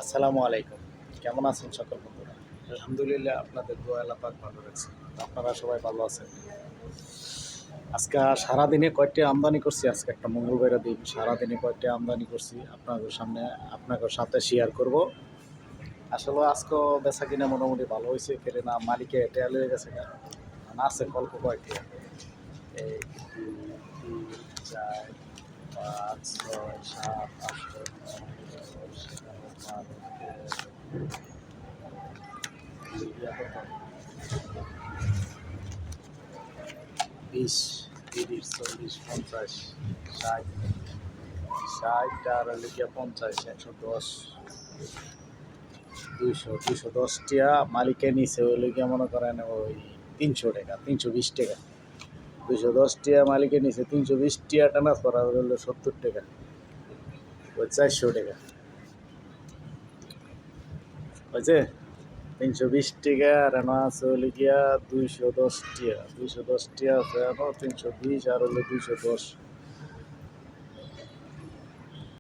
আসসালামু আলাইকুম। কেমন আছেন সকল বন্ধুরা? আলহামদুলিল্লাহ আপনাদের দোয়া আল্লাহ পাক ভালো রাখছে। আপনারা সবাই ভালো আছেন? আজকে সারাদিনে কয়টি আমদানি করছি, আজকে একটা মঙ্গলবারের দিন। সারাদিনে কয়টি আমদানি করছি আপনাদের সাথে শেয়ার করব। আসলে আজকেও বেচাকিনা মোটামুটি ভালো হইছে। কেননা মালিকে টেয়া লয়ে গেছে গা। না আছে অল্প কয়টি। ১, ২, ৩, ৪, ৫, ৬, ৭, ৮, ৯, ১০, ১১, ১২, ১৩, ২০, ৩০, ৪০, ৫০, ৬০, ৬০ আর হলো গিয়া ৫০, ১১০, ২০০, ২১০ টিয়া মালিকে নিচে হইলে গিয়া মনে করেন ওই ৩০০ টাকা, ৩২০ টাকা। ২১০ টিয়া মালিকে নিচে ৩২০ টিয়া ট্রান্সফার আর হলো ৭০ টাকা, ওই ৪০০ টাকা। বুঝছে? ৩২০ টাকা আর এনো আছে হইলে গিয়া ২১০ টিয়া। ২১০ টিয়া আছে এনো ৩২০ আর হলো ২১০।